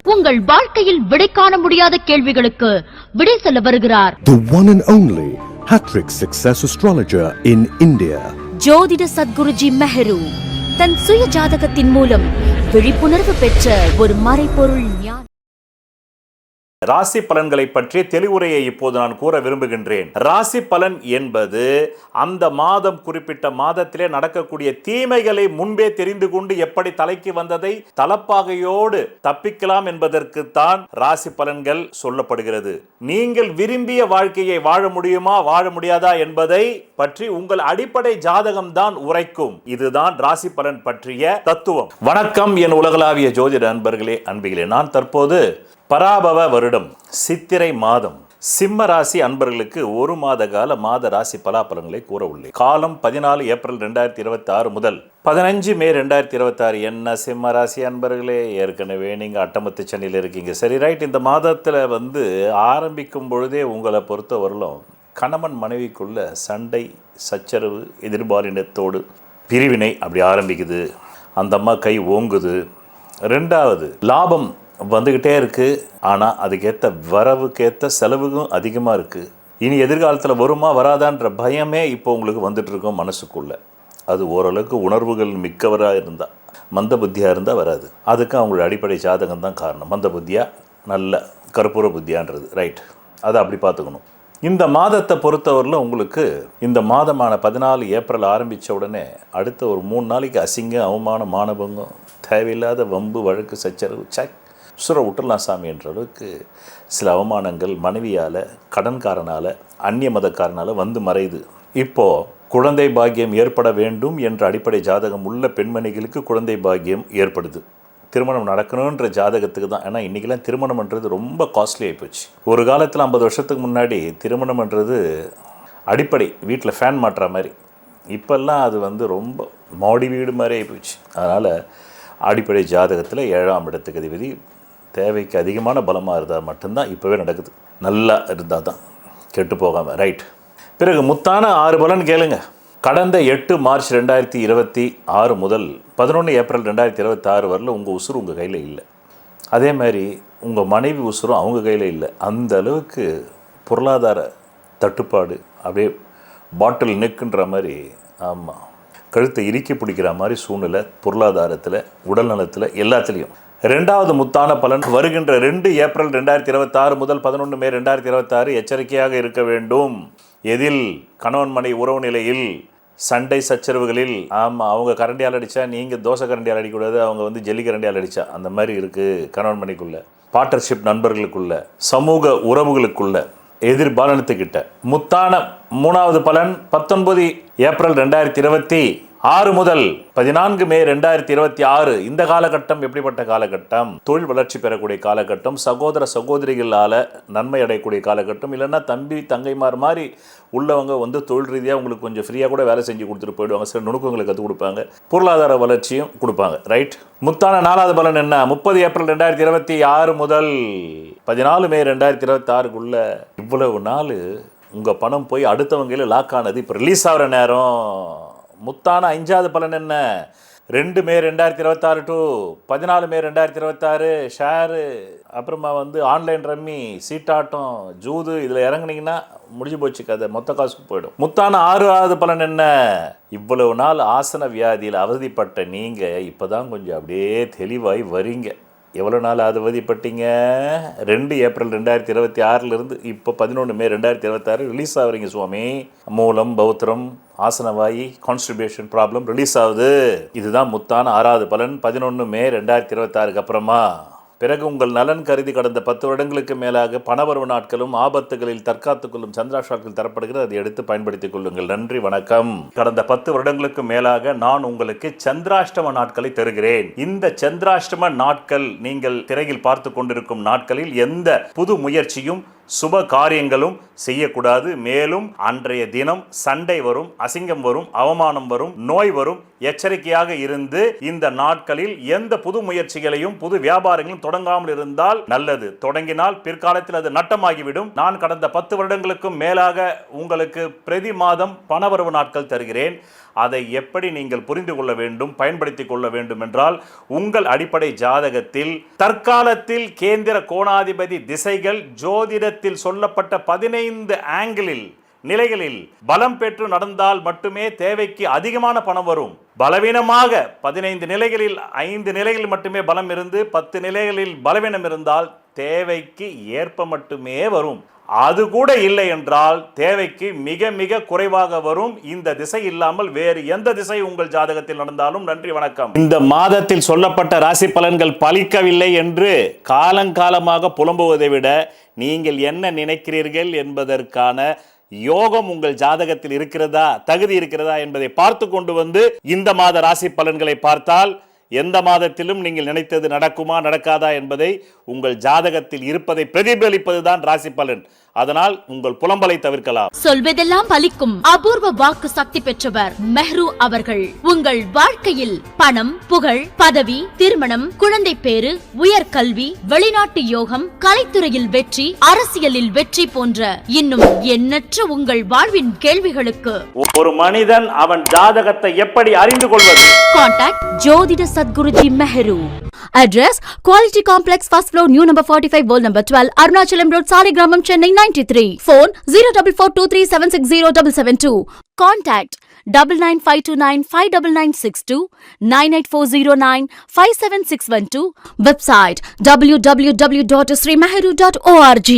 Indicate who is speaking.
Speaker 1: உங்கள் வாழ்க்கையில் விடை காண முடியாத கேள்விகளுக்கு விடை சொல்ல வருகிறார்.
Speaker 2: The one and only Hattrick Success Astrologer in India.
Speaker 3: ஜோதிட சத்குருஜி மெஹரு தன் சுய ஜாதகத்தின் மூலம் விழிப்புணர்வு பெற்ற ஒரு மறைபொருள் ஞானி.
Speaker 4: ராசி பலன்களை பற்றிய தெளிவுரையை இப்போது நான் கூற விரும்புகின்றேன். ராசி பலன் என்பது அந்த மாதம் குறிப்பிட்ட மாதத்திலே நடக்கக்கூடிய தீமைகளை முன்பே தெரிந்து கொண்டு எப்படி தலைக்கு வந்ததை தலப்பாகையோடு தப்பிக்கலாம் என்பதற்கு தான் ராசி பலன்கள் சொல்லப்படுகிறது. நீங்கள் விரும்பிய வாழ்க்கையை வாழ முடியுமா வாழ முடியாதா என்பதை பற்றி உங்கள் அடிப்படை ஜாதகம் தான் உரைக்கும். இதுதான் ராசி பலன் பற்றிய தத்துவம். வணக்கம் என் உலகளாவிய ஜோதிட அன்பர்களே, அன்பிகளே. நான் தற்போது பராபவ வருடம் சித்திரை மாதம் சிம்ம ராசி அன்பர்களுக்கு ஒரு மாத கால மாத ராசி பலாபலன்களை கூற உள்ளேன். காலம் 14 ஏப்ரல் 2026 முதல் 15 மே 2026. என்ன சிம்ம ராசி அன்பர்களே, ஏற்கனவே நீங்கள் அட்டமத்து சென்னையில் இருக்கீங்க. சரி, ரைட். இந்த மாதத்தில் ஆரம்பிக்கும் பொழுதே உங்களை பொறுத்த வரலும் கணவன் மனைவிக்குள்ள சண்டை சச்சரவு எதிர்பாலினத்தோடு பிரிவினை அப்படி ஆரம்பிக்குது. அந்த அம்மா கை ஓங்குது. ரெண்டாவது, லாபம் வந்துக்கிட்டே இருக்குது, ஆனால் அதுக்கேற்ற வரவுக்கேற்ற செலவுக்கும் அதிகமாக இருக்குது. இனி எதிர்காலத்தில் வருமா வராதான்ற பயமே இப்போ உங்களுக்கு வந்துட்டுருக்கோம் மனசுக்குள்ளே. அது ஓரளவுக்கு உணர்வுகள் மிக்கவராக இருந்தால், மந்த புத்தியாக இருந்தால் வராது. அதுக்கு அவங்களோட அடிப்படை ஜாதகம் தான் காரணம். மந்த புத்தியாக நல்ல கற்பூர புத்தியான்றது, ரைட். அதை அப்படி பார்த்துக்கணும். இந்த மாதத்தை பொறுத்தவரையில் உங்களுக்கு இந்த மாதமான 14 ஏப்ரல் ஆரம்பித்த உடனே அடுத்த ஒரு 3 நாளைக்கு அசிங்கம், அவமானம், மானபங்கம், தேவையில்லாத வம்பு வழக்கு சச்சரவு சுர விட்டுலாம் சாமி என்ற அளவுக்கு சில அவமானங்கள் மனைவியால், கடன்காரனால், அந்நிய மதக்காரனால் வந்து மறையுது. இப்போது குழந்தை பாக்கியம் ஏற்பட வேண்டும் என்ற அடிப்படை ஜாதகம் உள்ள பெண்மணிகளுக்கு குழந்தை பாக்கியம் ஏற்படுது. திருமணம் நடக்கணுன்ற ஜாதகத்துக்கு தான். ஏன்னா இன்றைக்கெல்லாம் திருமணம்ன்றது ரொம்ப காஸ்ட்லி ஆகிப்போச்சு. ஒரு காலத்தில் 50 வருஷத்துக்கு முன்னாடி திருமணம்ன்றது அடிப்படை வீட்டில் ஃபேன் மாட்டுற மாதிரி. இப்போல்லாம் அது ரொம்ப மாடி வீடு மாதிரி ஆகிப்போச்சு. அதனால் அடிப்படை ஜாதகத்தில் 7ஆம் இடத்துக்கு அதிபதி தேவைக்கு அதிகமான பலமாக இருந்தால் மட்டும்தான் இப்போவே நடக்குது. நல்லா இருந்தால் தான், கெட்டு போகாமல், ரைட். பிறகு முத்தான 6 பலன் கேளுங்க. கடந்த 8 மார்ச் 2026 முதல் 11 ஏப்ரல் 2026 வரல உங்கள் உசுறு உங்கள் கையில் இல்லை. அதே மாதிரி உங்கள் மனைவி உசுரும் அவங்க கையில் இல்லை. அந்த அளவுக்கு பொருளாதார தட்டுப்பாடு, அப்படியே பாட்டில் நெக்குன்ற மாதிரி, ஆமாம், கழுத்தை இறுக்கி பிடிக்கிற மாதிரி சூழ்நிலை பொருளாதாரத்தில், உடல் நலத்தில், எல்லாத்துலேயும். 2வது முத்தான பலன் வருகின்ற 2 ஏப்ரல் 2026 முதல் 11 மே 2026 எச்சரிக்கையாக இருக்க வேண்டும். எதில்? கணவன் மனை உறவு நிலையில், சண்டை சச்சரவுகளில். ஆமாம், அவங்க கரண்டியால் அடித்தா நீங்கள் தோசை கரண்டியால் அடிக்கக்கூடாது, அவங்க ஜெல்லி கரண்டியால் அடித்தா, அந்த மாதிரி இருக்குது கணவன் மனைக்குள்ள, பார்ட்னர்ஷிப் நண்பர்களுக்குள்ள, சமூக உறவுகளுக்குள்ள, எதிர்பாலனத்துக்கிட்ட. முத்தான 3வது பலன் 19 ஏப்ரல் 2026 முதல் 14 மே 2026. இந்த காலகட்டம் எப்படிப்பட்ட காலகட்டம்? தொழில் வளர்ச்சி பெறக்கூடிய காலகட்டம், சகோதர சகோதரிகளால் நன்மை அடையக்கூடிய காலகட்டம். இல்லைன்னா தம்பி தங்கைமார் மாதிரி உள்ளவங்க தொழில் ரீதியாக உங்களுக்கு கொஞ்சம் ஃப்ரீயாக கூட வேலை செஞ்சு கொடுத்துட்டு போயிடுவாங்க. சில நுணுக்கங்களை கற்றுக் கொடுப்பாங்க, பொருளாதார வளர்ச்சியும் கொடுப்பாங்க, ரைட். முத்தான 4வது பலன் என்ன? 30 ஏப்ரல் 2026 முதல் 14 மே 2026க்குள்ள இவ்வளவு நாள் உங்கள் பணம் போய் அடுத்தவங்கையில் லாக் ஆனது இப்போ ரிலீஸ் ஆகிற நேரம். முத்தான 5வது பலன் என்ன? 2 மே 2026 டு 14 மே 2026 ஷேரு, அப்புறமா ஆன்லைன் ரம்மி, சீட்டாட்டம், ஜூது, இதில் இறங்குனீங்கன்னா முடிஞ்சு போச்சு கதை, மொத்த காசுக்கு போயிடும். முத்தான 6வது பலன் என்ன? இவ்வளவு நாள் ஆசன வியாதியில் அவதிப்பட்ட நீங்கள் இப்போ தான் கொஞ்சம் அப்படியே தெளிவாய் வரீங்க. எவ்வளோ நாள் அவதிப்பட்டீங்க? 2 ஏப்ரல் 2026 இப்போ 11 மே 2026 ரிலீஸ் ஆகுறீங்க சுவாமி. மூலம், பௌத்திரம், ஆசனவாயி, கான்ஸ்டிபேஷன் ப்ராப்ளம் ரிலீஸ் ஆகுது. இதுதான் முத்தான 6வது பலன் 11 மே 2026 அப்புறமா. பிறகு உங்கள் நலன் கருதி கடந்த 10 வருடங்களுக்கு மேலாக பணவரவு நாட்களும் ஆபத்துகளில் தற்காத்துக் கொள்ளும் சந்திராஷ்டமங்கள் தரப்படுகிறது. அதை எடுத்து பயன்படுத்திக் கொள்ளுங்கள். நன்றி, வணக்கம். கடந்த 10 வருடங்களுக்கு மேலாக நான் உங்களுக்கு சந்திராஷ்டம நாட்களை தருகிறேன். இந்த சந்திராஷ்டம நாட்கள் நீங்கள் திரையில் பார்த்து கொண்டிருக்கும் நாட்களில் எந்த புது முயற்சியும் சுப காரியங்களும் செய்யக்கூடாது. மேலும் அன்றைய தினம் சண்டை வரும், அசிங்கம் வரும், அவமானம் வரும், நோய் வரும். எச்சரிக்கையாக இருந்து இந்த நாட்களில் எந்த புது முயற்சிகளையும் புது வியாபாரங்களும் தொடங்காமல் இருந்தால் நல்லது. தொடங்கினால் பிற்காலத்தில் அது நட்டமாகிவிடும். நான் கடந்த 10 வருடங்களுக்கும் மேலாக உங்களுக்கு பிரதி மாதம் பணவரவு நாட்கள் தருகிறேன். அதை எப்படி நீங்கள் புரிந்து கொள்ள வேண்டும், பயன்படுத்திக் கொள்ள வேண்டும் என்றால், உங்கள் அடிப்படை ஜாதகத்தில் தற்காலத்தில் கேந்திர கோணாதிபதி திசைகள் ஜோதிடத்தில் சொல்லப்பட்ட 15 ஆங்கிளில் நிலைகளில் பலம் பெற்று நடந்தால் மட்டுமே தேவைக்கு அதிகமான பணம் வரும். பலவீனமாக 15 நிலைகளில் 5 நிலைகளில் மட்டுமே பலம் இருந்து 10 நிலைகளில் பலவீனம் இருந்தால் தேவைக்கு ஏற்ப மட்டுமே வரும். அது கூட இல்லை என்றால் தேவைக்கு மிக மிக குறைவாக வரும். இந்த திசை இல்லாமல் வேறு எந்த திசை உங்கள் ஜாதகத்தில் நடந்தாலும் நன்றி வணக்கம். இந்த மாதத்தில் சொல்லப்பட்ட ராசி பலன்கள் பலிக்கவில்லை என்று காலங்காலமாக புலம்புவதை விட நீங்கள் என்ன நினைக்கிறீர்கள் என்பதற்கான யோகம் உங்கள் ஜாதகத்தில் இருக்கிறதா, தகுதி இருக்கிறதா என்பதை பார்த்து கொண்டு வந்து இந்த மாத ராசி பலன்களை பார்த்தால் எந்த மாதத்திலும் நீங்கள் நினைத்தது நடக்குமா நடக்காதா என்பதை உங்கள் ஜாதகத்தில் இருப்பதை பிரதிபலிப்பதுதான் ராசி பலன். அதனால் உங்கள் புலம்பலை தவிர்க்கலாம்.
Speaker 1: சொல்வதெல்லாம் பலிக்கும் அபூர்வ வாக்கு சக்தி பெற்றவர் மெஹ்ரு அவர்கள். உங்கள் வாழ்க்கையில் பணம், புகழ், பதவி, திருமணம், குழந்தை பேறு, உயர்கல்வி, வெளிநாட்டு யோகம், கலைத்துறையில் வெற்றி, அரசியலில் வெற்றி போன்ற இன்னும் எண்ணற்ற உங்கள் வாழ்வின் கேள்விகளுக்கு
Speaker 4: ஒரு மனிதன் அவன் ஜாதகத்தை எப்படி அறிந்து கொள்வது?
Speaker 3: Contact ஜோதிட Sadguruji Mehru. Address Quality Complex, first floor, new number 45, wall number 12, Arunachalam Road, Saligramam, Chennai 93. Phone 0442376072. Contact 9952959962, 98409 57612. Website www.srimeheru.org.